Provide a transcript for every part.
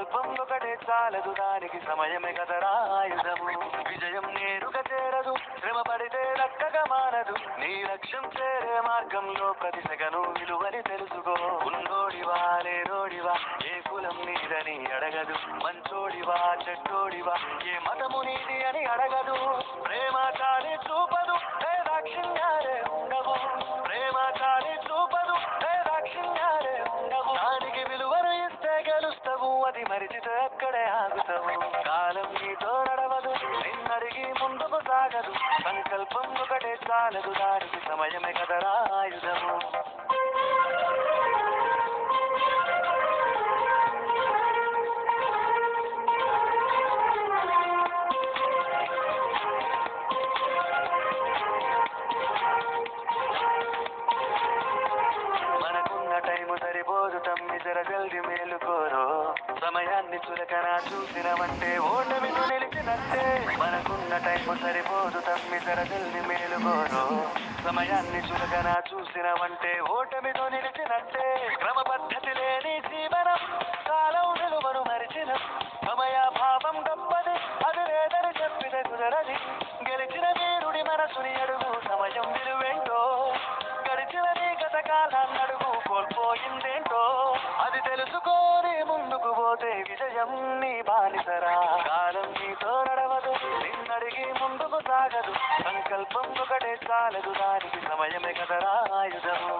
సంకల్పం ఒకటే చాలదు దానికి సమయమే కదరా ఆయుధము. విజయం నేరుగా చేరదు, శ్రమ పడితే దక్కగా మారదు. నీ లక్ష్యం చేరే మార్గంలో ప్రతి సెగను విలువని తెలుసుకో. ఉన్నోడివా లేనోడివా, ఏ కులం నీదని అడగదు. మంచోడివా చెడ్డోడివా, ఏ మతము నీది అని అడగదు. ప్రేమ చాలి చూపదు, దాక్షిణ్యాలే ఉండవు. ప్రేమ చాలి చూపదు, దాక్షిణ్యాలే ఉండవు. దానికి విలువను ఇస్తే గెలుస్తావు, అది మరిచితే అక్కడే ఆగుతావు. కాలం నీతో నడవదు, నిన్నడిగి ముందుకు సాగదు. సంకల్పం ఒకటే చాలదు దానికి సమయమే కదరా ఆయుధము. టైము సరిపోదు తమ్మి, జర జల్ది మేలుకోరో. సమయాన్ని చులకన చూసినవంటే ఓటమితో నిలిచినట్టే. మనకున్న టైము సరిపోదు తమ్మి, జర జల్ది మేలుకోరో. సమయాన్ని చులకన చూసినవంటే ఓటమితో నిలిచినట్టే. క్రమ పద్ధతి లేని జీవనం, కాలం విలువను మరిచిన. సమయాభావం గొప్పది, అది లేదని చెప్పిన కుదరది. గెలిచిన వీరుడి మనసుని అడుగు, సమయం విలువేంటో. గడిచిన నీ గత కాలాన్ని అడుగు, కోల్పోయిందేంటో. అది తెలుసుకోని ముందుకు పోతే విజయం నీ బానిసరా. కాలం నీతో నడవదు, నిన్నడిగి ముందుకు సాగదు. సంకల్పం ఒకటే చాలదు దానికి సమయమే కదరా ఆయుధము.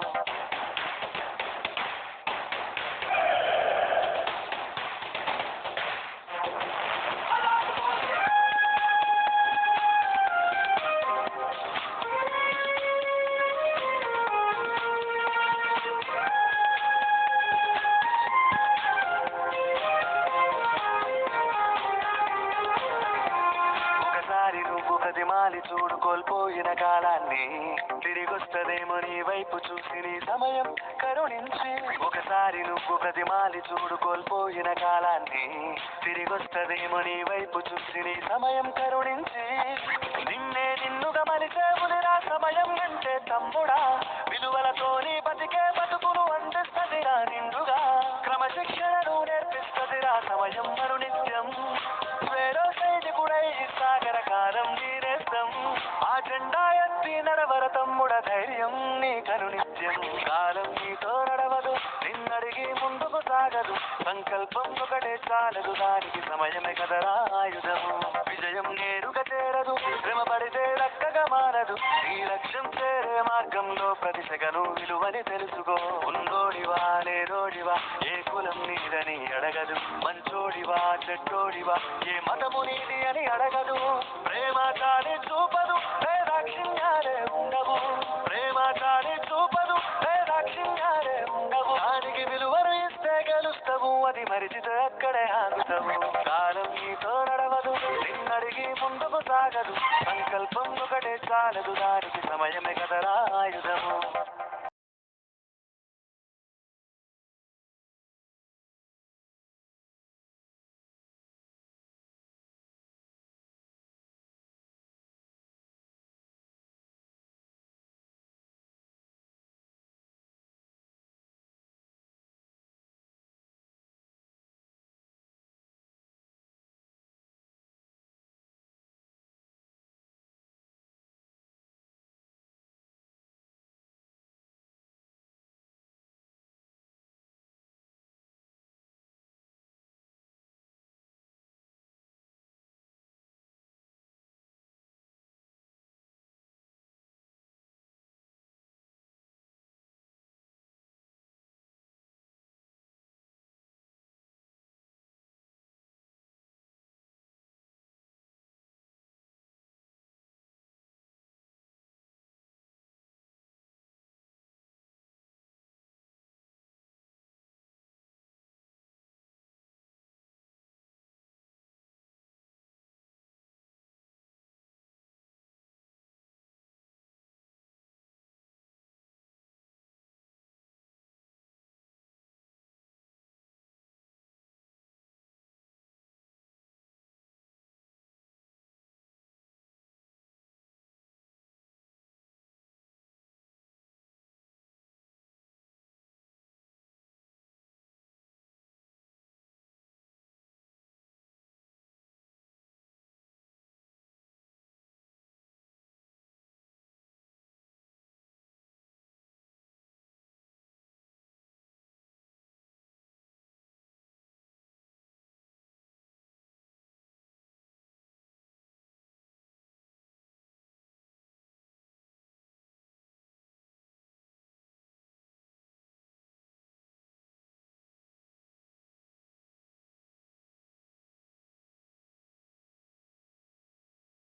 ప్రతిమాలి చూడు కోల్పోయిన కాలాన్ని, తిరిగొస్తదేమో నీ వైపు చూసి నీ సమయం కరుణించి. ఒకసారి నువ్వు ప్రతిమాలి చూడు కోల్పోయిన కాలాన్ని, తిరిగొస్తదేమో నీ వైపు చూసి నీ సమయం కరుణించి. నిన్నే నిన్నుగా మలిచేవులిరా సమయం అంటే తమ్ముడా. విలువలతోని బతికే బతుకును అందిస్తదిరా నిండుగా. క్రమశిక్షణను నేర్పిస్తదిరా సమయం మరు నిత్యం. వేరో సైనికుడై సాగర కాలం నీరేస్తాం. ఆ జెండా ఎత్తి నడవర తమ్ముడ, ధైర్యం నీ కరునిత్యం. కాలం నీతో నడవదు, నిన్నడిగి ముందుకు సాగదు. సంకల్పం ఒకటే చాలదు దానికి సమయమే కదరా ఆయుధము. విజయం నేరుగా చేరదు, శ్రమ పడితే దక్కగా మారదు. నీ లక్ష్యం చేరే మార్గంలో ప్రతి సెగను విలువని తెలుసుకో. ఉన్నోడివా లేనోడివా, ఏ కులం నీదని అడగదు. మంచోడివా చెడ్డోడివా, ఏ మతము నీది అని అడగదు. ప్రేమ చాలి చూపదు, దాక్షిణ్యాలే ఉండవు. ప్రేమ చాలి చూపదు, దాక్షిణ్యాలే ఉండవు. దానికి విలువను ఇస్తే గెలుస్తావు, అది మరిచితే అక్కడే ఆగుతావు. కాలం నీతో నడవదు, నిన్నడిగి ముందుకు సాగదు. సంకల్పం ఒకటే చాలదు దానికి సమయం